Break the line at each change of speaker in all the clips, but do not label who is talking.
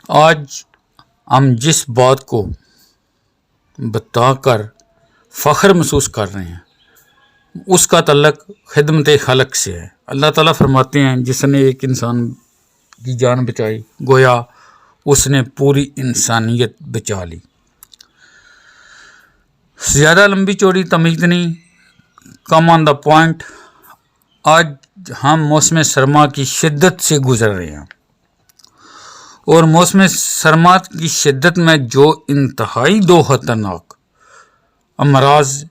آج ہم جس بات کو بتا کر فخر محسوس کر رہے ہیں اس کا تعلق خدمت خلق سے ہے۔ اللہ تعالیٰ فرماتے ہیں جس نے ایک انسان کی جان بچائی گویا اس نے پوری انسانیت بچا لی۔ زیادہ لمبی چوڑی تمہید نہیں، کم آن دا پوائنٹ۔ آج ہم موسم سرما کی شدت سے گزر رہے ہیں، اور موسم سرما کی شدت میں جو انتہائی دو خطرناک امراض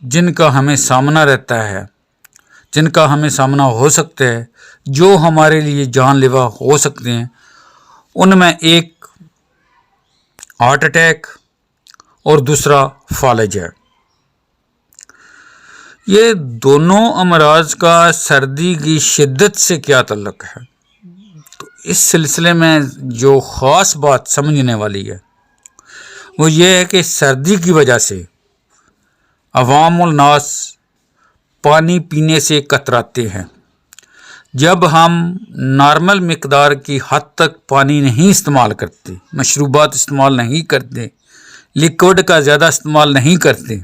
جن کا ہمیں سامنا رہتا ہے، جن کا ہمیں سامنا ہو سکتا ہے، جو ہمارے لیے جان لیوا ہو سکتے ہیں، ان میں ایک ہارٹ اٹیک اور دوسرا فالج ہے۔ یہ دونوں امراض کا سردی کی شدت سے کیا تعلق ہے؟ تو اس سلسلے میں جو خاص بات سمجھنے والی ہے وہ یہ ہے کہ سردی کی وجہ سے عوام الناس پانی پینے سے کتراتے ہیں۔ جب ہم نارمل مقدار کی حد تک پانی نہیں استعمال کرتے، مشروبات استعمال نہیں کرتے، لیکوڈ کا زیادہ استعمال نہیں کرتے،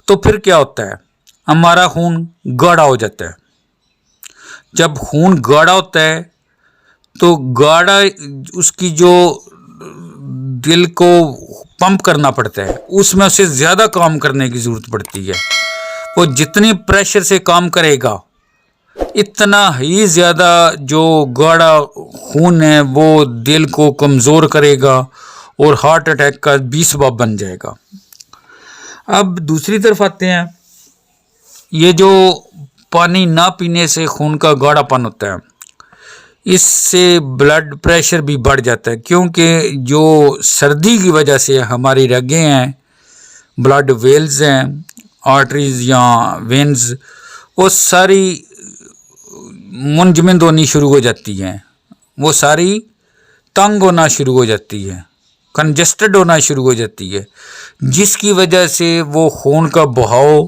تو پھر کیا ہوتا ہے؟ ہمارا خون گاڑھا ہو جاتا ہے۔ جب خون گاڑھا ہوتا ہے تو گاڑھا اس کی جو دل کو پمپ کرنا پڑتا ہے، اس میں اسے زیادہ کام کرنے کی ضرورت پڑتی ہے۔ وہ جتنی پریشر سے کام کرے گا اتنا ہی زیادہ جو گاڑھا خون ہے وہ دل کو کمزور کرے گا اور ہارٹ اٹیک کا بھی سبب بن جائے گا۔ اب دوسری طرف آتے ہیں، یہ جو پانی نہ پینے سے خون کا گاڑھا پن ہوتا ہے، اس سے بلڈ پریشر بھی بڑھ جاتا ہے، کیونکہ جو سردی کی وجہ سے ہماری رگیں ہیں، بلڈ ویلز ہیں، آرٹریز یا وینز، وہ ساری منجمد ہونی شروع ہو جاتی ہیں، وہ ساری تنگ ہونا شروع ہو جاتی ہے، کنجسٹڈ ہونا شروع ہو جاتی ہے، جس کی وجہ سے وہ خون کا بہاؤ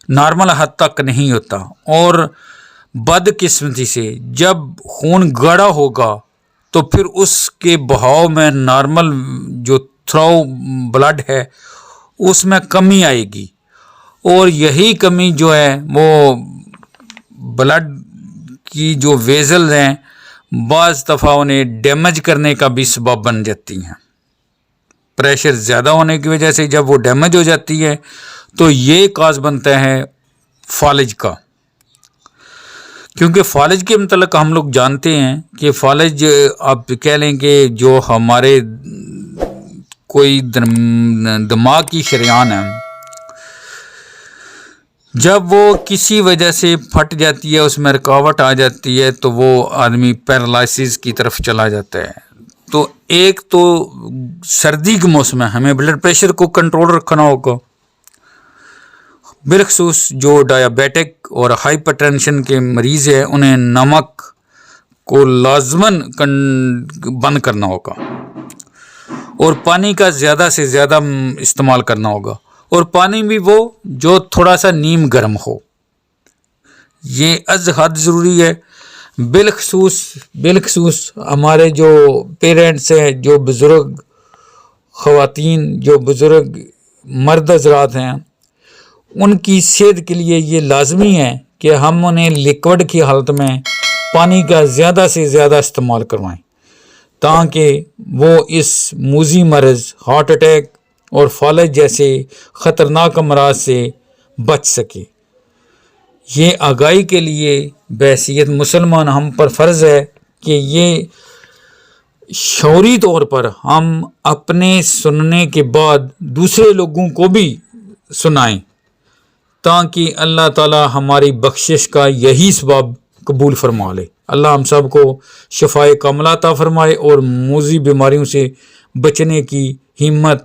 نارمل حد تک نہیں ہوتا، اور بدقسمتی سے جب خون گاڑھا ہوگا تو پھر اس کے بہاؤ میں نارمل جو تھرو بلڈ ہے اس میں کمی آئے گی، اور یہی کمی جو ہے وہ بلڈ کی جو ویزل ہیں بعض دفعہ انہیں ڈیمیج کرنے کا بھی سبب بن جاتی ہیں۔ پریشر زیادہ ہونے کی وجہ سے جب وہ ڈیمیج ہو جاتی ہے تو یہ کاز بنتا ہے فالج کا، کیونکہ فالج کے متعلق ہم لوگ جانتے ہیں کہ فالج آپ کہہ لیں کہ جو ہمارے کوئی دماغ کی شریان ہے، جب وہ کسی وجہ سے پھٹ جاتی ہے، اس میں رکاوٹ آ جاتی ہے، تو وہ آدمی پیرالائسس کی طرف چلا جاتا ہے۔ تو ایک تو سردی کے موسم میں ہمیں بلڈ پریشر کو کنٹرول رکھنا ہوگا، بالخصوص جو ڈائیابیٹک اور ہائپر ٹینشن کے مریض ہیں انہیں نمک کو لازماً بند کرنا ہوگا، اور پانی کا زیادہ سے زیادہ استعمال کرنا ہوگا، اور پانی بھی وہ جو تھوڑا سا نیم گرم ہو، یہ از حد ضروری ہے۔ بالخصوص ہمارے جو پیرنٹس ہیں، جو بزرگ خواتین، جو بزرگ مرد حضرات ہیں، ان کی صحت کے لیے یہ لازمی ہے کہ ہم انہیں لیکوڈ کی حالت میں پانی کا زیادہ سے زیادہ استعمال کروائیں، تاکہ وہ اس موذی مرض ہارٹ اٹیک اور فالج جیسے خطرناک امراض سے بچ سکے۔ یہ آگاہی کے لیے بحیثیت مسلمان ہم پر فرض ہے کہ یہ شعوری طور پر ہم اپنے سننے کے بعد دوسرے لوگوں کو بھی سنائیں، تاکہ اللہ تعالی ہماری بخشش کا یہی سبب قبول فرما لے۔ اللہ ہم سب کو شفائے کاملہ عطا فرمائے اور موذی بیماریوں سے بچنے کی ہمت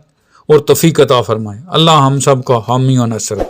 اور توفیق عطا فرمائے۔ اللہ ہم سب کا حامی و ناصر۔